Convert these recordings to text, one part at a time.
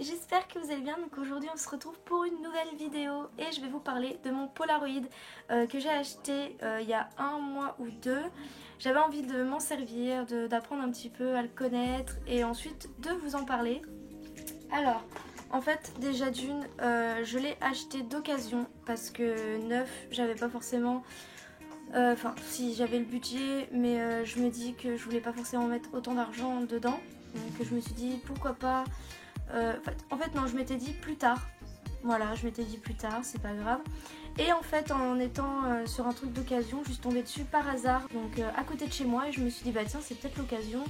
j'espère que vous allez bien. Donc aujourd'hui on se retrouve pour une nouvelle vidéo et je vais vous parler de mon Polaroid que j'ai acheté il y a un mois ou deux. J'avais envie de m'en servir, d'apprendre un petit peu à le connaître et ensuite de vous en parler. Alors, en fait déjà d'une, je l'ai acheté d'occasion parce que neuf j'avais pas forcément... Enfin, si j'avais le budget, mais je me dis que je voulais pas forcément mettre autant d'argent dedans. Donc je me suis dit pourquoi pas. En fait non, je m'étais dit plus tard. Voilà, je m'étais dit plus tard, c'est pas grave. Et en fait, en étant sur un truc d'occasion, je suis tombée dessus par hasard, donc à côté de chez moi, et je me suis dit bah tiens, c'est peut-être l'occasion.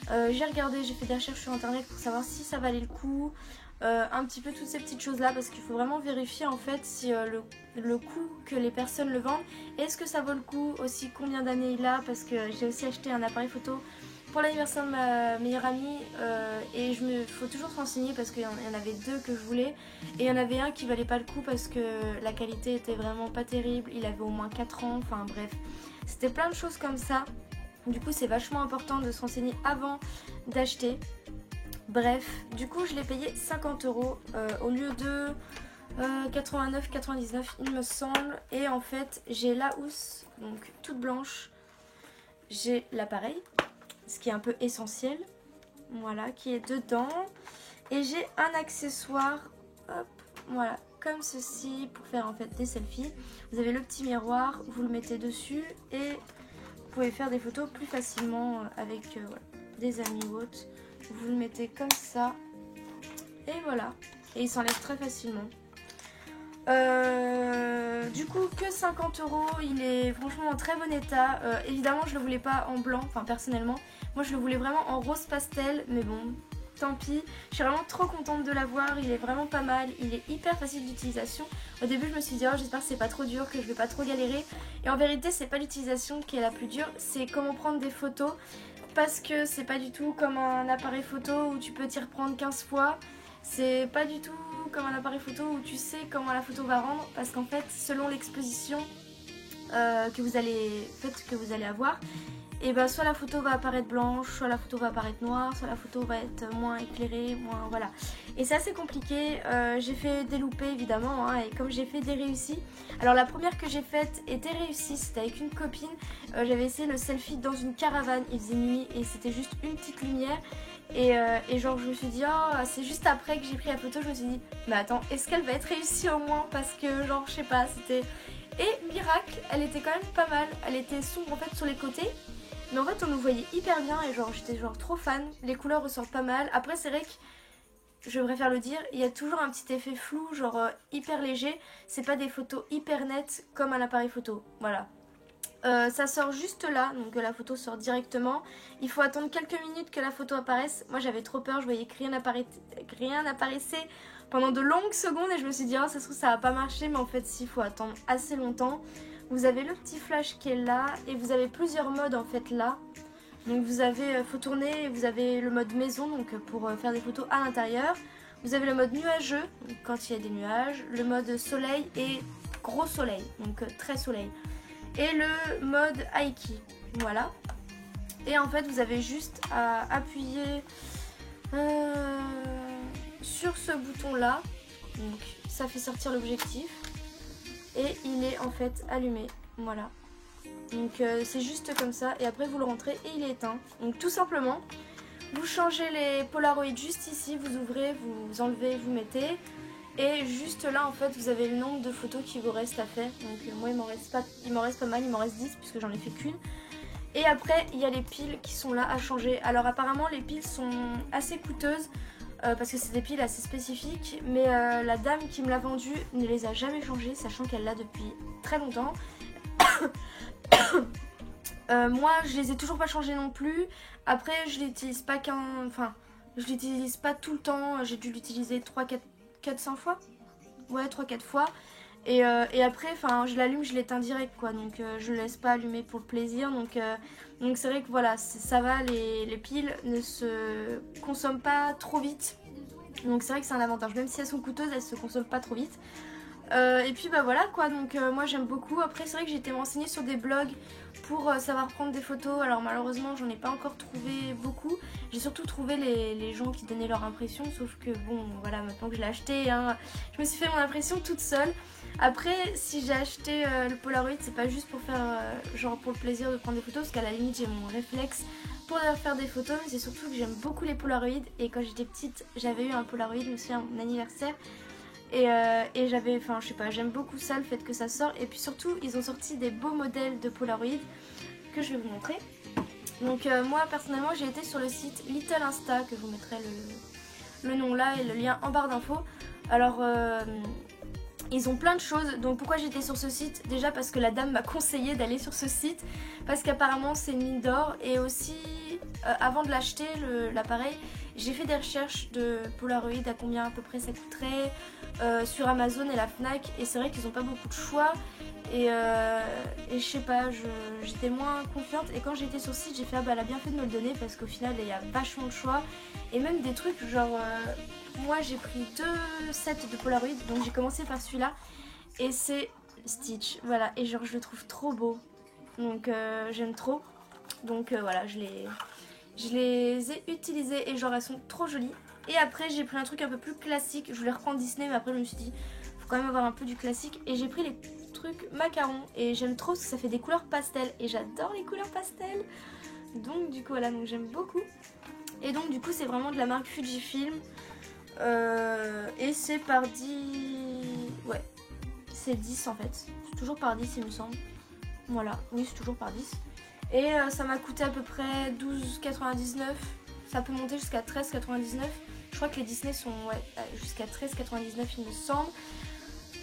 J'ai regardé, j'ai fait des recherches sur internet pour savoir si ça valait le coup. Un petit peu toutes ces petites choses là parce qu'il faut vraiment vérifier en fait si le coût que les personnes le vendent, est-ce que ça vaut le coup, aussi combien d'années il a, parce que j'ai aussi acheté un appareil photo pour l'anniversaire de ma meilleure amie et faut toujours se renseigner parce qu'il y en avait deux que je voulais et il y en avait un qui valait pas le coup parce que la qualité était vraiment pas terrible, il avait au moins 4 ans, enfin bref, c'était plein de choses comme ça. Du coup c'est vachement important de se renseigner avant d'acheter. Bref, du coup je l'ai payé 50 € au lieu de 89,99 il me semble. Et en fait j'ai la housse, donc toute blanche, j'ai l'appareil, ce qui est un peu essentiel, voilà, qui est dedans. Et j'ai un accessoire, hop, voilà, comme ceci pour faire en fait des selfies. Vous avez le petit miroir, vous le mettez dessus et vous pouvez faire des photos plus facilement avec voilà, des amis ou autres. Vous le mettez comme ça et voilà, et il s'enlève très facilement. Du coup que 50 €, il est franchement en très bon état. Évidemment je le voulais pas en blanc, enfin personnellement moi je le voulais vraiment en rose pastel, mais bon tant pis. Je suis vraiment trop contente de l'avoir, il est vraiment pas mal, il est hyper facile d'utilisation. Au début je me suis dit oh, j'espère que c'est pas trop dur, que je vais pas trop galérer, et en vérité c'est pas l'utilisation qui est la plus dure, c'est comment prendre des photos, parce que c'est pas du tout comme un appareil photo où tu peux t'y reprendre 15 fois. C'est pas du tout comme un appareil photo où tu sais comment la photo va rendre, parce qu'en fait selon l'exposition que vous allez avoir, et ben soit la photo va apparaître blanche, soit la photo va apparaître noire, soit la photo va être moins éclairée, moins voilà. Et c'est assez compliqué. J'ai fait des loupés évidemment, hein, et comme j'ai fait des réussis. Alors la première que j'ai faite était réussie, c'était avec une copine. J'avais essayé le selfie dans une caravane, il faisait nuit et c'était juste une petite lumière. Et genre je me suis dit oh, c'est juste après que j'ai pris la photo, je me suis dit mais attends, est-ce qu'elle va être réussie au moins, parce que genre je sais pas, c'était... Et miracle, elle était quand même pas mal, elle était sombre en fait sur les côtés, mais en fait on nous voyait hyper bien et genre j'étais genre trop fan, les couleurs ressortent pas mal. Après c'est vrai que, je préfère le dire, il y a toujours un petit effet flou, genre hyper léger, c'est pas des photos hyper nettes comme à l'appareil photo, voilà. Ça sort juste là, donc la photo sort directement. Il faut attendre quelques minutes que la photo apparaisse. Moi j'avais trop peur, je voyais que rien n'apparaissait pendant de longues secondes et je me suis dit oh, ça se trouve ça va pas marcher, mais en fait si, il faut attendre assez longtemps. Vous avez le petit flash qui est là et vous avez plusieurs modes en fait là. Donc vous avez, faut tourner, vous avez le mode maison, donc pour faire des photos à l'intérieur. Vous avez le mode nuageux, donc quand il y a des nuages. Le mode soleil et gros soleil, donc très soleil. Et le mode Aiki, voilà. Et en fait vous avez juste à appuyer sur ce bouton là, donc ça fait sortir l'objectif et il est en fait allumé, voilà. Donc c'est juste comme ça et après vous le rentrez et il est éteint. Donc tout simplement vous changez les Polaroid juste ici, vous ouvrez, vous enlevez, vous mettez. Et juste là en fait vous avez le nombre de photos qui vous reste à faire. Donc moi il m'en reste pas mal, il m'en reste 10 puisque j'en ai fait qu'une. Et après il y a les piles qui sont là à changer. Alors apparemment les piles sont assez coûteuses parce que c'est des piles assez spécifiques. Mais la dame qui me l'a vendu ne les a jamais changées, sachant qu'elle l'a depuis très longtemps. Moi je les ai toujours pas changées non plus. Après je l'utilise pas je l'utilise pas tout le temps. J'ai dû l'utiliser 4-5 fois. Ouais, 3-4 fois. Et après, je l'allume, je l'éteins direct, quoi. Donc, je le laisse pas allumer pour le plaisir. Donc c'est vrai que voilà, ça va, les piles ne se consomment pas trop vite. Donc, c'est vrai que c'est un avantage. Même si elles sont coûteuses, elles se consomment pas trop vite. Et puis bah voilà quoi, donc moi j'aime beaucoup. Après c'est vrai que j'ai été me renseigner sur des blogs pour savoir prendre des photos. Alors malheureusement j'en ai pas encore trouvé beaucoup. J'ai surtout trouvé les gens qui donnaient leur impression, sauf que bon voilà, maintenant que je l'ai acheté, hein, je me suis fait mon impression toute seule. Après si j'ai acheté le Polaroid, c'est pas juste pour faire genre pour le plaisir de prendre des photos, parce qu'à la limite j'ai mon réflexe pour faire des photos, mais c'est surtout que j'aime beaucoup les Polaroids. Et quand j'étais petite j'avais eu un Polaroid, je me souviens, à mon anniversaire. Et j'avais, enfin je sais pas, j'aime beaucoup ça, le fait que ça sort. Et puis surtout ils ont sorti des beaux modèles de Polaroid que je vais vous montrer. Donc moi personnellement j'ai été sur le site Little Insta, que je vous mettrai le nom là et le lien en barre d'infos. Alors ils ont plein de choses. Donc pourquoi j'étais sur ce site? Déjà parce que la dame m'a conseillé d'aller sur ce site, parce qu'apparemment c'est une mine d'or. Et aussi avant de l'acheter l'appareil, j'ai fait des recherches de Polaroid, à combien à peu près ça coûterait sur Amazon et la Fnac. Et c'est vrai qu'ils n'ont pas beaucoup de choix. Et je sais pas, j'étais moins confiante. Et quand j'étais sur le site, j'ai fait ah bah elle a bien fait de me le donner, parce qu'au final il y a vachement de choix. Et même des trucs genre moi j'ai pris 2 sets de Polaroid, donc j'ai commencé par celui-là. Et c'est Stitch, voilà. Et genre je le trouve trop beau, donc j'aime trop. Donc voilà, je les ai utilisés et genre elles sont trop jolies. Et après j'ai pris un truc un peu plus classique. Je voulais reprendre Disney, mais après je me suis dit faut quand même avoir un peu du classique. Et j'ai pris les trucs macarons, et j'aime trop parce que ça fait des couleurs pastel, et j'adore les couleurs pastel. Donc du coup voilà, donc j'aime beaucoup. Et donc du coup c'est vraiment de la marque Fujifilm. Et c'est par 10... Ouais, c'est 10 en fait. C'est toujours par 10 il me semble. Voilà, oui c'est toujours par 10. Et ça m'a coûté à peu près 12,99. Ça peut monter jusqu'à 13,99. Je crois que les Disney sont jusqu'à 13,99 il me semble.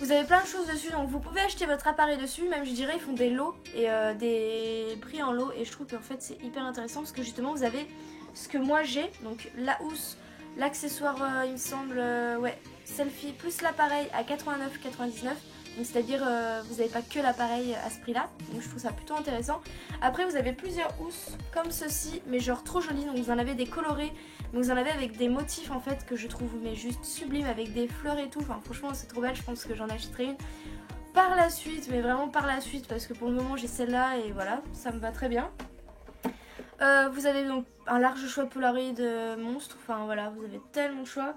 Vous avez plein de choses dessus, donc vous pouvez acheter votre appareil dessus. Même je dirais ils font des lots et des prix en lot. Et je trouve qu'en fait c'est hyper intéressant, parce que justement vous avez ce que moi j'ai. Donc la housse, l'accessoire il me semble, ouais, selfie plus l'appareil à 89,99. Donc c'est-à-dire vous n'avez pas que l'appareil à ce prix là, donc je trouve ça plutôt intéressant. Après vous avez plusieurs housses comme ceci, mais genre trop jolies. Donc vous en avez des colorées, mais vous en avez avec des motifs en fait que je trouve mais juste sublimes, avec des fleurs et tout. Enfin franchement c'est trop belle, je pense que j'en achèterai une par la suite, mais vraiment par la suite, parce que pour le moment j'ai celle-là et voilà, ça me va très bien. Vous avez donc un large choix de Polaroid monstre, enfin voilà, vous avez tellement de choix.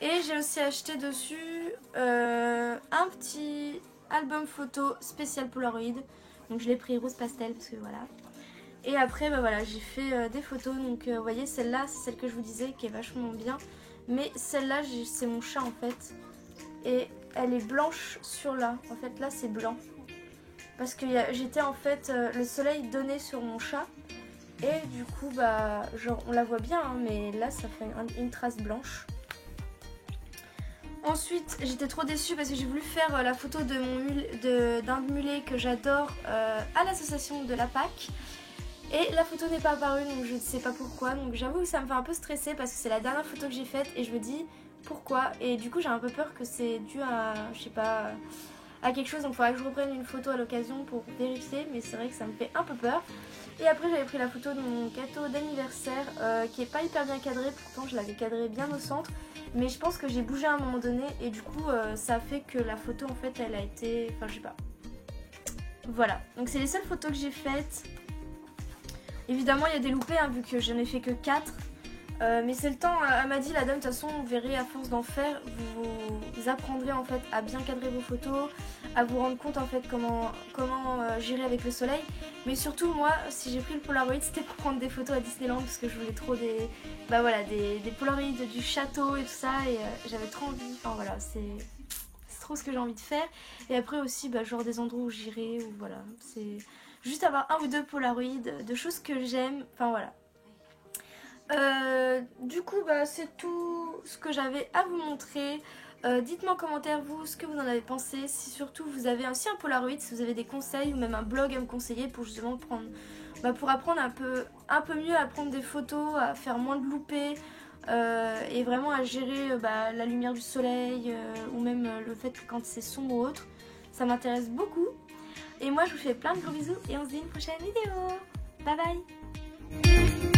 Et j'ai aussi acheté dessus un petit album photo spécial Polaroid. Donc je l'ai pris rose pastel parce que voilà. Et après bah voilà, j'ai fait des photos. Donc vous voyez, celle-là c'est celle que je vous disais qui est vachement bien. Mais celle-là c'est mon chat en fait. Et elle est blanche sur là. En fait là c'est blanc. Parce que j'étais en fait, le soleil donnait sur mon chat. Et du coup bah genre on la voit bien hein, mais là ça fait une trace blanche. Ensuite j'étais trop déçue parce que j'ai voulu faire la photo d'un mulet que j'adore à l'association de la Pâque. Et la photo n'est pas apparue, donc je ne sais pas pourquoi. Donc j'avoue que ça me fait un peu stresser, parce que c'est la dernière photo que j'ai faite et je me dis pourquoi. Et du coup j'ai un peu peur que c'est dû à, je sais pas, à quelque chose. Donc il faudra que je reprenne une photo à l'occasion pour vérifier, mais c'est vrai que ça me fait un peu peur. Et après j'avais pris la photo de mon gâteau d'anniversaire qui est pas hyper bien cadré, pourtant je l'avais cadré bien au centre. Mais je pense que j'ai bougé à un moment donné et du coup ça a fait que la photo en fait elle a été, enfin je sais pas. Voilà, donc c'est les seules photos que j'ai faites. Évidemment il y a des loupés hein, vu que j'en ai fait que 4. Mais c'est le temps, elle m'a dit la dame, de toute façon vous verrez à force d'en faire, vous apprendrez en fait à bien cadrer vos photos, à vous rendre compte en fait comment gérer avec le soleil. Mais surtout moi, si j'ai pris le Polaroid, c'était pour prendre des photos à Disneyland, parce que je voulais trop des Polaroids du château et tout ça, et j'avais trop envie, enfin voilà, c'est trop ce que j'ai envie de faire. Et après aussi bah, genre des endroits où j'irai, ou voilà, c'est juste avoir 1 ou 2 Polaroids de choses que j'aime, enfin voilà. Du coup bah, c'est tout ce que j'avais à vous montrer. Dites-moi en commentaire vous ce que vous en avez pensé, si surtout vous avez aussi un Polaroid, si vous avez des conseils ou même un blog à me conseiller pour justement prendre, pour apprendre un peu mieux à prendre des photos, à faire moins de loupés et vraiment à gérer la lumière du soleil ou même le fait que quand c'est sombre ou autre. Ça m'intéresse beaucoup. Et moi je vous fais plein de gros bisous et on se dit à une prochaine vidéo. Bye bye.